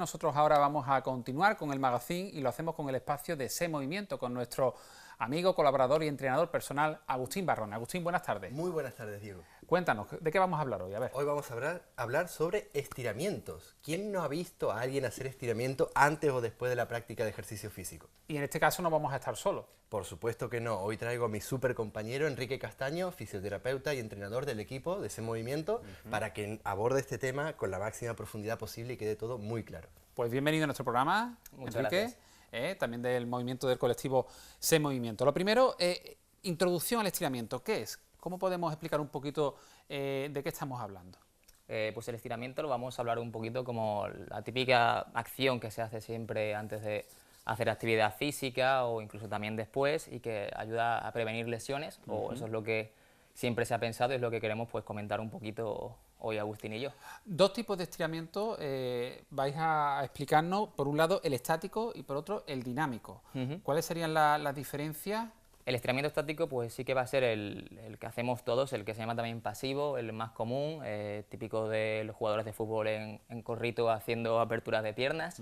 nosotros ahora vamos a continuar con el magazine y lo hacemos con el espacio de Sé Movimiento, con nuestro amigo, colaborador y entrenador personal, Agustín Barrón. Agustín, buenas tardes. Muy buenas tardes, Diego. Cuéntanos, ¿de qué vamos a hablar hoy? A ver. Hoy vamos a hablar sobre estiramientos. ¿Quién no ha visto a alguien hacer estiramiento antes o después de la práctica de ejercicio físico? Y en este caso no vamos a estar solos. Por supuesto que no. Hoy traigo a mi super compañero Enrique Castaño, fisioterapeuta y entrenador del equipo de ese movimiento, para que aborde este tema con la máxima profundidad posible y quede todo muy claro. Pues bienvenido a nuestro programa, Muchas Enrique, gracias. también del movimiento del colectivo Sé Movimiento. Lo primero, introducción al estiramiento. ¿Qué es? ¿Cómo podemos explicar un poquito de qué estamos hablando? Pues el estiramiento lo vamos a hablar un poquito como la típica acción que se hace siempre antes de hacer actividad física o incluso también después y que ayuda a prevenir lesiones, o eso es lo que siempre se ha pensado y es lo que queremos pues comentar un poquito hoy Agustín y yo. Dos tipos de estiramiento vais a explicarnos, por un lado el estático y por otro el dinámico. ¿Cuáles serían las diferencias? El estiramiento estático pues sí que va a ser el que hacemos todos, el que se llama también pasivo, el más común, típico de los jugadores de fútbol en corrito haciendo aperturas de piernas.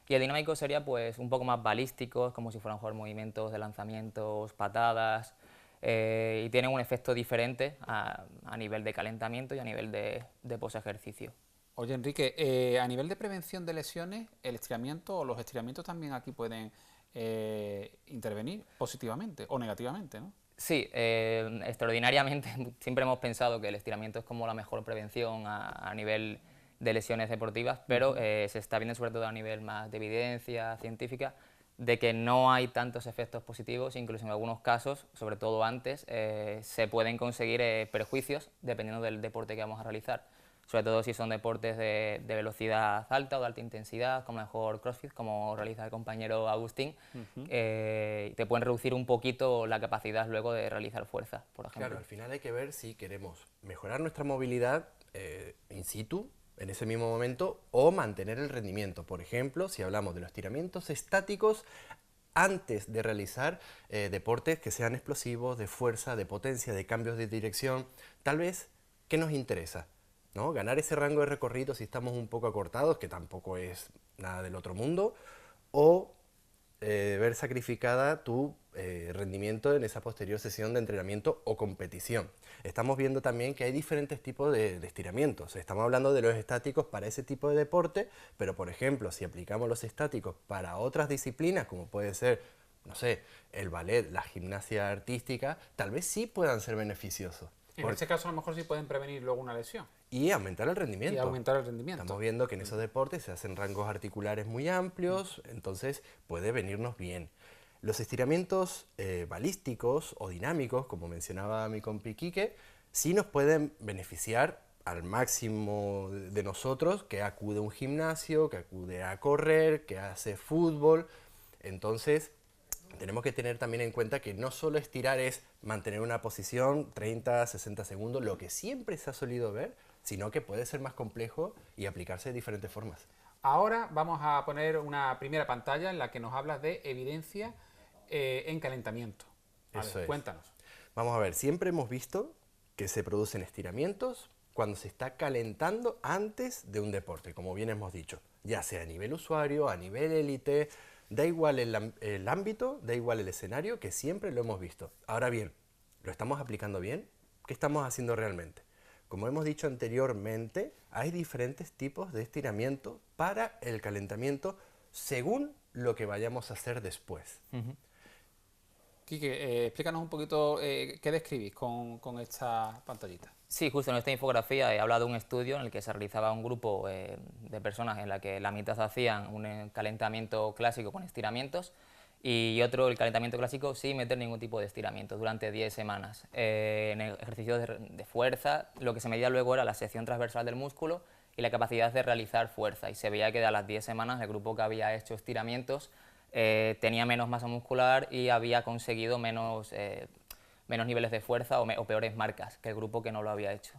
Y el dinámico sería pues un poco más balísticos, como si fueran jugar movimientos de lanzamientos, patadas, y tienen un efecto diferente a nivel de calentamiento y a nivel de post-ejercicio. Oye, Enrique, a nivel de prevención de lesiones, el estiramiento o los estiramientos también aquí pueden intervenir positivamente o negativamente, ¿no? Sí, extraordinariamente siempre hemos pensado que el estiramiento es como la mejor prevención a nivel de lesiones deportivas, pero se está viendo sobre todo a nivel más de evidencia científica de que no hay tantos efectos positivos, incluso en algunos casos, sobre todo antes, se pueden conseguir perjuicios dependiendo del deporte que vamos a realizar. Sobre todo si son deportes de velocidad alta o de alta intensidad, como mejor CrossFit, como realiza el compañero Agustín, te pueden reducir un poquito la capacidad luego de realizar fuerza, por ejemplo. Claro, al final hay que ver si queremos mejorar nuestra movilidad in situ, en ese mismo momento, o mantener el rendimiento. Por ejemplo, si hablamos de los estiramientos estáticos, antes de realizar deportes que sean explosivos, de fuerza, de potencia, de cambios de dirección, tal vez, ¿qué nos interesa? ¿No? Ganar ese rango de recorrido si estamos un poco acortados, que tampoco es nada del otro mundo, o ver sacrificada tu rendimiento en esa posterior sesión de entrenamiento o competición. Estamos viendo también que hay diferentes tipos de estiramientos. Estamos hablando de los estáticos para ese tipo de deporte, pero por ejemplo, si aplicamos los estáticos para otras disciplinas, como puede ser, no sé, el ballet, la gimnasia artística, tal vez sí puedan ser beneficiosos. En este caso a lo mejor sí pueden prevenir luego una lesión. Y aumentar el rendimiento. Y aumentar el rendimiento. Estamos viendo que en esos deportes se hacen rangos articulares muy amplios, entonces puede venirnos bien. Los estiramientos balísticos o dinámicos, como mencionaba mi compi Quique, sí nos pueden beneficiar al máximo de nosotros que acude a un gimnasio, que acude a correr, que hace fútbol. Entonces tenemos que tener también en cuenta que no solo estirar es mantener una posición 30, 60 segundos, lo que siempre se ha solido ver, sino que puede ser más complejo y aplicarse de diferentes formas. Ahora vamos a poner una primera pantalla en la que nos hablas de evidencia en calentamiento. Eso es. Cuéntanos. Vamos a ver, siempre hemos visto que se producen estiramientos cuando se está calentando antes de un deporte, como bien hemos dicho, ya sea a nivel usuario, a nivel élite. Da igual el ámbito, da igual el escenario, que siempre lo hemos visto. Ahora bien, ¿lo estamos aplicando bien? ¿Qué estamos haciendo realmente? Como hemos dicho anteriormente, hay diferentes tipos de estiramiento para el calentamiento según lo que vayamos a hacer después. Quique, explícanos un poquito qué describís con esta pantallita. Sí, justo en esta infografía he hablado de un estudio en el que se realizaba un grupo de personas en la que la mitad hacían un calentamiento clásico con estiramientos y otro, el calentamiento clásico, sin meter ningún tipo de estiramiento durante 10 semanas. En el ejercicio de fuerza, lo que se medía luego era la sección transversal del músculo y la capacidad de realizar fuerza. Y se veía que a las 10 semanas el grupo que había hecho estiramientos tenía menos masa muscular y había conseguido menos niveles de fuerza o peores marcas que el grupo que no lo había hecho.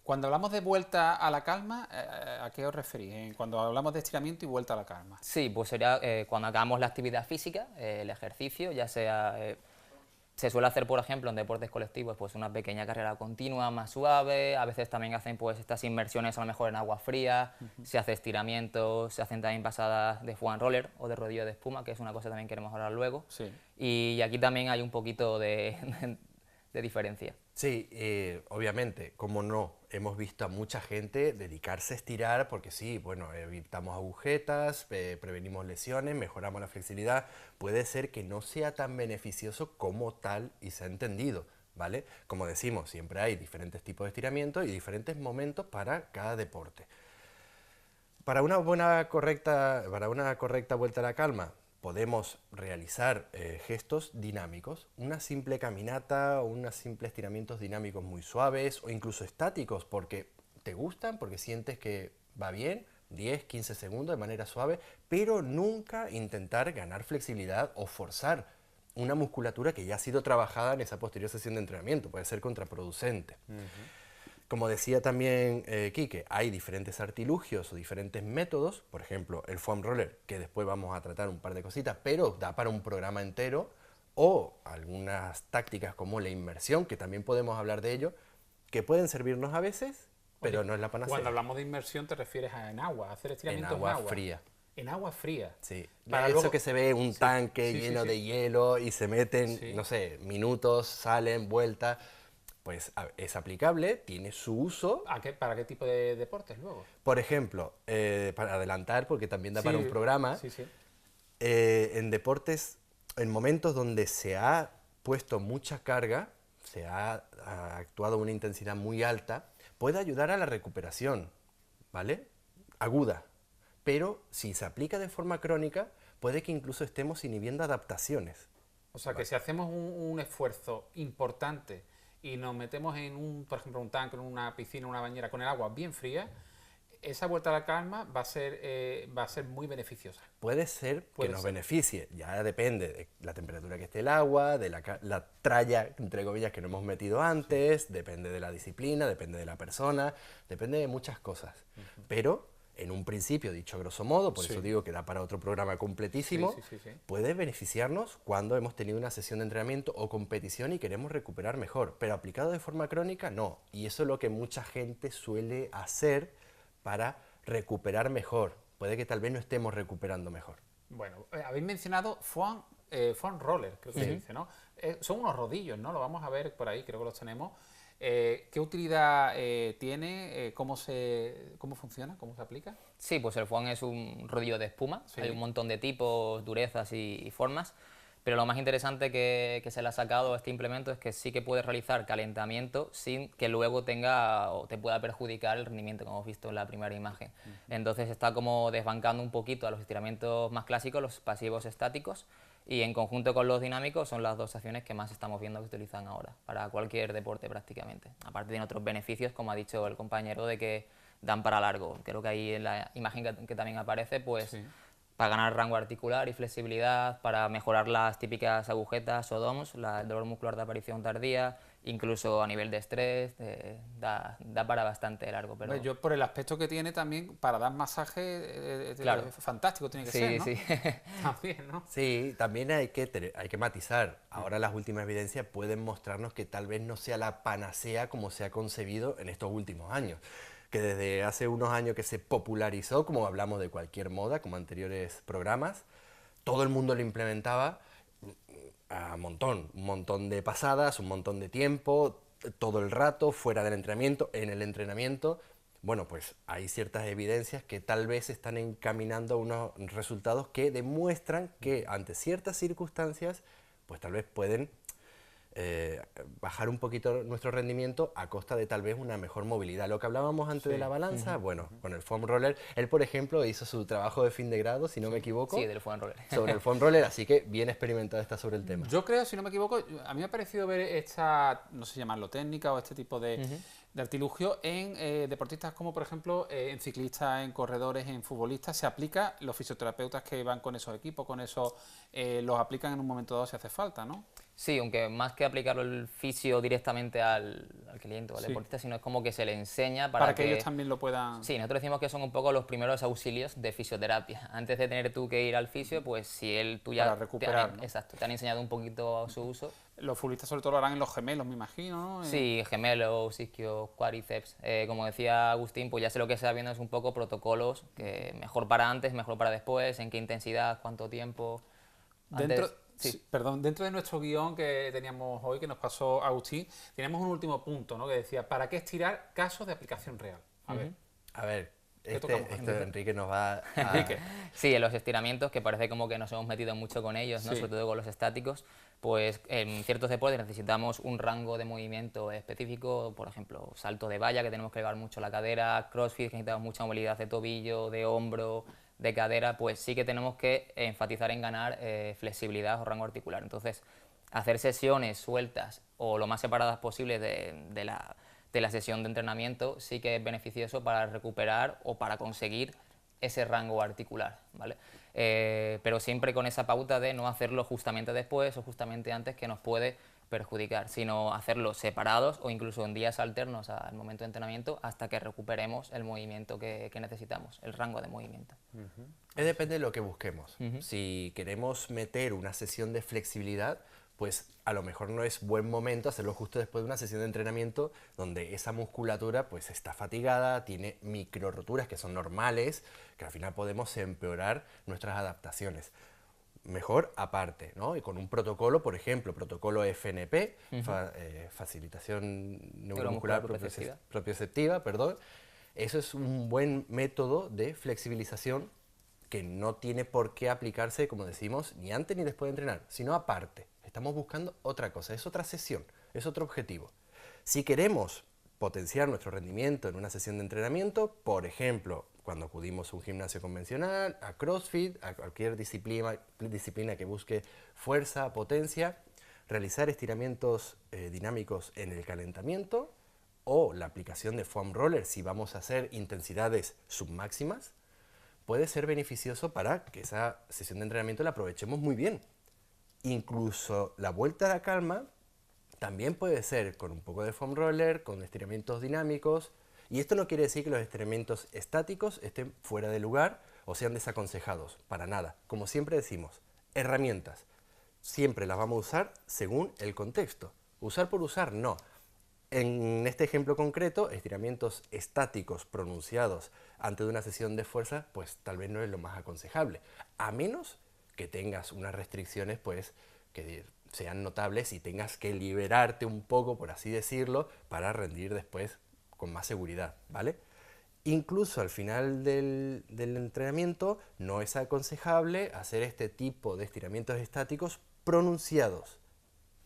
Cuando hablamos de vuelta a la calma, ¿a qué os referís? Cuando hablamos de estiramiento y vuelta a la calma. Sí, pues sería cuando hagamos la actividad física, el ejercicio, ya sea Se suele hacer, por ejemplo, en deportes colectivos, pues una pequeña carrera continua, más suave. A veces también hacen pues estas inmersiones a lo mejor en agua fría, se hace estiramientos, se hacen también pasadas de foam roller o de rodillo de espuma, que es una cosa que también queremos hablar luego. Sí. Y aquí también hay un poquito de diferencia. Sí, obviamente, como no, hemos visto a mucha gente dedicarse a estirar porque sí, bueno, evitamos agujetas, prevenimos lesiones, mejoramos la flexibilidad. Puede ser que no sea tan beneficioso como tal y se ha entendido, ¿vale? Como decimos, siempre hay diferentes tipos de estiramientos y diferentes momentos para cada deporte. Para una correcta vuelta a la calma, podemos realizar gestos dinámicos, una simple caminata o unos simples estiramientos dinámicos muy suaves o incluso estáticos porque te gustan, porque sientes que va bien, 10, 15 segundos de manera suave, pero nunca intentar ganar flexibilidad o forzar una musculatura que ya ha sido trabajada en esa posterior sesión de entrenamiento, puede ser contraproducente. Como decía también Quique, hay diferentes artilugios o diferentes métodos, por ejemplo, el foam roller, que después vamos a tratar un par de cositas, pero da para un programa entero, o algunas tácticas como la inmersión, que también podemos hablar de ello, que pueden servirnos a veces, pero Oye, no es la panacea. Cuando hablamos de inmersión te refieres a en agua, hacer En estiramientos agua fría. En agua fría. Sí, Para eso luego- que se ve un tanque sí, sí, lleno sí. de hielo y se meten, Sí. no sé, minutos, salen, vuelta, pues es aplicable, tiene su uso. ¿Para qué tipo de deportes luego? Por ejemplo, para adelantar, porque también da Sí, para un programa, Sí, sí. en deportes, en momentos donde se ha puesto mucha carga, ha actuado a una intensidad muy alta, puede ayudar a la recuperación, ¿vale? Aguda. Pero si se aplica de forma crónica, puede que incluso estemos inhibiendo adaptaciones. O sea, que si hacemos un esfuerzo importante y nos metemos en por ejemplo, un tanque, en una piscina, una bañera con el agua bien fría, esa vuelta a la calma va a ser muy beneficiosa. Puede ser que Puede nos ser. beneficie, ya depende de la temperatura que esté el agua, de la tralla, entre comillas, que no hemos metido antes, depende de la disciplina, depende de la persona, depende de muchas cosas. Pero, en un principio, dicho a grosso modo, por eso Sí. digo que da para otro programa completísimo, Sí. puede beneficiarnos cuando hemos tenido una sesión de entrenamiento o competición y queremos recuperar mejor, pero aplicado de forma crónica, no. Y eso es lo que mucha gente suele hacer para recuperar mejor. Puede que tal vez no estemos recuperando mejor. Bueno, habéis mencionado foam roller, creo que se dice, ¿no? Son unos rodillos, ¿no? Lo vamos a ver por ahí, creo que los tenemos. ¿Qué utilidad tiene? ¿Cómo funciona? ¿Cómo se aplica? Sí, pues el foam es un rodillo de espuma, Sí. hay un montón de tipos, durezas y formas, pero lo más interesante que se le ha sacado a este implemento es que sí que puedes realizar calentamiento sin que luego tenga o te pueda perjudicar el rendimiento, como hemos visto en la primera imagen. Entonces está como desbancando un poquito a los estiramientos más clásicos, los pasivos estáticos, y en conjunto con los dinámicos son las dos acciones que más estamos viendo que se utilizan ahora, para cualquier deporte prácticamente. Aparte tiene otros beneficios, como ha dicho el compañero, de que dan para largo. Creo que ahí en la imagen que también aparece, pues Sí. para ganar rango articular y flexibilidad, para mejorar las típicas agujetas o DOMS, el dolor muscular de aparición tardía, incluso a nivel de estrés, da para bastante largo. Pero Yo por el aspecto que tiene también, para dar masaje, Claro. fantástico tiene que sí, ser, ¿no? sí. También, ¿no? Sí, también hay que matizar. Ahora las últimas evidencias pueden mostrarnos que tal vez no sea la panacea como se ha concebido en estos últimos años. Que desde hace unos años que se popularizó, como hablamos de cualquier moda, como anteriores programas, todo el mundo lo implementaba a un montón de pasadas, un montón de tiempo, todo el rato, fuera del entrenamiento, en el entrenamiento. Bueno, pues hay ciertas evidencias que tal vez están encaminando a unos resultados que demuestran que ante ciertas circunstancias, pues tal vez pueden bajar un poquito nuestro rendimiento a costa de tal vez una mejor movilidad. Lo que hablábamos antes de la balanza, bueno, con el foam roller, él por ejemplo hizo su trabajo de fin de grado, si no me equivoco, Sí, del foam roller. sobre el foam roller, así que bien experimentado está sobre el tema. Yo creo, si no me equivoco, a mí me ha parecido ver esta, no sé llamarlo técnica o este tipo de artilugio en deportistas como, por ejemplo, en ciclistas, en corredores, en futbolistas. Se aplica, los fisioterapeutas que van con esos equipos, con eso, los aplican en un momento dado si hace falta, ¿no? Sí, aunque más que aplicarlo el fisio directamente al cliente o al Sí. deportista, sino es como que se le enseña Para que ellos también lo puedan... Sí, nosotros decimos que son un poco los primeros auxilios de fisioterapia. Antes de tener tú que ir al fisio, pues si tú ya Para recuperar, ¿no? exacto, te han enseñado un poquito su uso. Los futbolistas sobre todo lo harán en los gemelos, me imagino, ¿no? Sí, gemelos, isquios, cuádriceps. Como decía Agustín, pues ya sé lo que se está viendo es un poco protocolos, que mejor para antes, mejor para después, en qué intensidad, cuánto tiempo. Dentro, Antes, sí. perdón, dentro de nuestro guión que teníamos hoy, que nos pasó Agustín, teníamos un último punto, ¿no? Que decía, ¿para qué estirar casos de aplicación real? A ver, A ver, ¿qué tocamos, esto Enrique? Enrique nos va a... Enrique. Sí, en los estiramientos, que parece como que nos hemos metido mucho con ellos, ¿no? Sí. Sobre todo con los estáticos, pues en ciertos deportes necesitamos un rango de movimiento específico, por ejemplo, salto de valla, que tenemos que elevar mucho la cadera, crossfit, que necesitamos mucha movilidad de tobillo, de hombro, de cadera, pues sí que tenemos que enfatizar en ganar flexibilidad o rango articular. Entonces, hacer sesiones sueltas o lo más separadas posible de la sesión de entrenamiento sí que es beneficioso para recuperar o para conseguir ese rango articular, ¿vale? Pero siempre con esa pauta de no hacerlo justamente después o justamente antes, que nos puede perjudicar, sino hacerlo separados o incluso en días alternos al momento de entrenamiento hasta que recuperemos el movimiento que necesitamos, el rango de movimiento. Depende de lo que busquemos. Si queremos meter una sesión de flexibilidad, pues a lo mejor no es buen momento hacerlo justo después de una sesión de entrenamiento donde esa musculatura pues está fatigada, tiene micro roturas que son normales, que al final podemos empeorar nuestras adaptaciones. Mejor aparte, ¿no? Y con un protocolo, por ejemplo, protocolo FNP, facilitación neuromuscular propioceptiva, perdón. Eso es un buen método de flexibilización que no tiene por qué aplicarse, como decimos, ni antes ni después de entrenar, sino aparte. Estamos buscando otra cosa, es otra sesión, es otro objetivo. Si queremos potenciar nuestro rendimiento en una sesión de entrenamiento, por ejemplo, cuando acudimos a un gimnasio convencional, a CrossFit, a cualquier disciplina que busque fuerza, potencia, realizar estiramientos dinámicos en el calentamiento o la aplicación de foam roller si vamos a hacer intensidades submáximas, puede ser beneficioso para que esa sesión de entrenamiento la aprovechemos muy bien. Incluso la vuelta a la calma también puede ser con un poco de foam roller, con estiramientos dinámicos. Y esto no quiere decir que los estiramientos estáticos estén fuera de lugar o sean desaconsejados, para nada. Como siempre decimos, herramientas. Siempre las vamos a usar según el contexto. Usar por usar, no. En este ejemplo concreto, estiramientos estáticos pronunciados antes de una sesión de fuerza, pues tal vez no es lo más aconsejable. A menos que tengas unas restricciones, pues, que sean notables y tengas que liberarte un poco, por así decirlo, para rendir después con más seguridad, ¿vale? Incluso al final del entrenamiento no es aconsejable hacer este tipo de estiramientos estáticos pronunciados.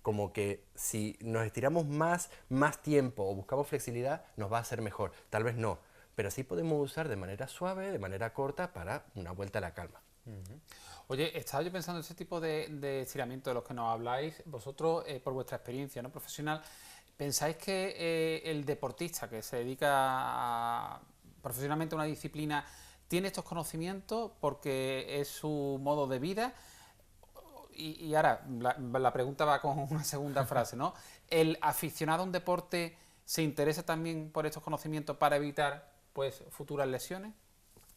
Como que si nos estiramos más tiempo o buscamos flexibilidad, nos va a hacer mejor. Tal vez no, pero sí podemos usar de manera suave, de manera corta, para una vuelta a la calma. Oye, estaba yo pensando en ese tipo de estiramiento de los que nos habláis, vosotros, por vuestra experiencia, ¿no?, profesional, ¿pensáis que el deportista que se dedica profesionalmente a una disciplina tiene estos conocimientos porque es su modo de vida? Y ahora, la pregunta va con una segunda frase, ¿no? ¿El aficionado a un deporte se interesa también por estos conocimientos para evitar, pues, futuras lesiones?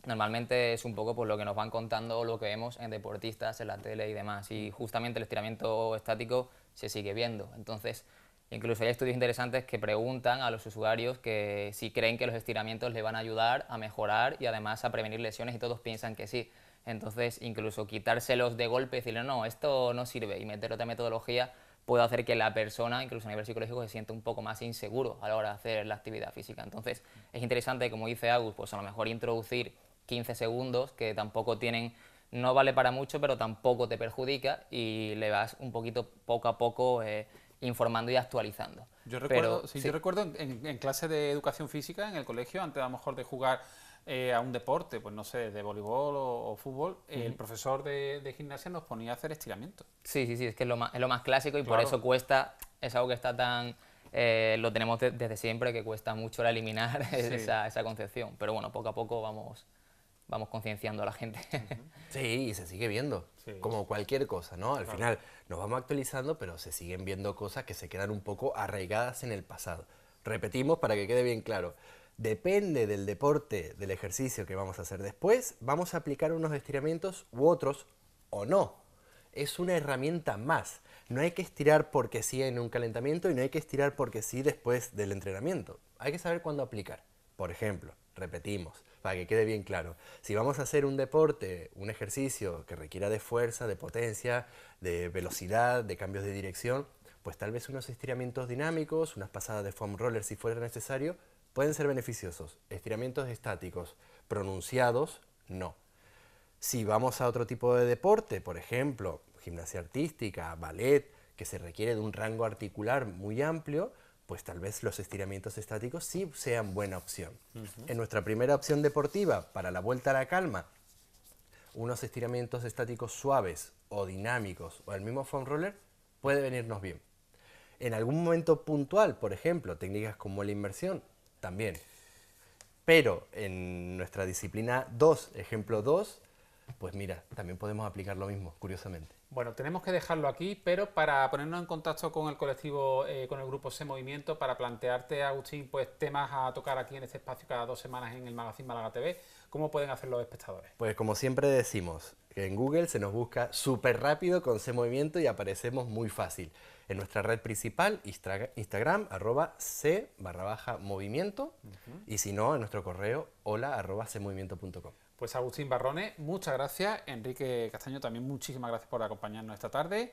Normalmente es un poco por lo que nos van contando, lo que vemos en deportistas, en la tele y demás. Y justamente el estiramiento estático se sigue viendo. Entonces, incluso hay estudios interesantes que preguntan a los usuarios que si creen que los estiramientos les van a ayudar a mejorar y además a prevenir lesiones, y todos piensan que sí. Entonces, incluso quitárselos de golpe y decirle, no, esto no sirve, y meter otra metodología puede hacer que la persona, incluso a nivel psicológico, se sienta un poco más inseguro a la hora de hacer la actividad física. Entonces, es interesante, como dice Agus, pues a lo mejor introducir 15 segundos, que tampoco tienen, no vale para mucho, pero tampoco te perjudica, y le vas un poquito poco a poco informando y actualizando. Yo recuerdo, yo recuerdo en clase de educación física en el colegio, antes a lo mejor de jugar a un deporte, pues no sé, de voleibol o fútbol, el profesor de gimnasia nos ponía a hacer estiramientos. Sí, es que es lo más clásico, y claro, por eso cuesta, es algo que está tan... lo tenemos desde siempre, que cuesta mucho eliminar esa concepción, pero bueno, poco a poco vamos vamos concienciando a la gente. Sí, y se sigue viendo, Sí. como cualquier cosa, ¿no? Al Claro. final nos vamos actualizando, pero se siguen viendo cosas que se quedan un poco arraigadas en el pasado. Repetimos para que quede bien claro. Depende del deporte, del ejercicio que vamos a hacer después, vamos a aplicar unos estiramientos u otros o no. Es una herramienta más. No hay que estirar porque sí en un calentamiento y no hay que estirar porque sí después del entrenamiento. Hay que saber cuándo aplicar. Por ejemplo, repetimos, para que quede bien claro, si vamos a hacer un deporte, un ejercicio que requiera de fuerza, de potencia, de velocidad, de cambios de dirección, pues tal vez unos estiramientos dinámicos, unas pasadas de foam roller si fuera necesario, pueden ser beneficiosos. Estiramientos estáticos pronunciados, no. Si vamos a otro tipo de deporte, por ejemplo, gimnasia artística, ballet, que se requiere de un rango articular muy amplio, pues tal vez los estiramientos estáticos sí sean buena opción. En nuestra primera opción deportiva, para la vuelta a la calma, unos estiramientos estáticos suaves o dinámicos o el mismo foam roller puede venirnos bien. En algún momento puntual, por ejemplo, técnicas como la inmersión, también. Pero en nuestra disciplina 2, ejemplo 2, pues mira, también podemos aplicar lo mismo, curiosamente. Bueno, tenemos que dejarlo aquí, pero para ponernos en contacto con el colectivo, con el grupo Se Movimiento, para plantearte, Agustín, pues temas a tocar aquí en este espacio cada 2 semanas en el Magazine Málaga TV, ¿cómo pueden hacer los espectadores? Pues como siempre decimos, en Google se nos busca súper rápido con C Movimiento y aparecemos muy fácil. En nuestra red principal, Instagram, @c_movimiento, y si no, en nuestro correo, hola@cmovimiento.com. Pues Agustín Barrone, muchas gracias. Enrique Castaño, también muchísimas gracias por acompañarnos esta tarde.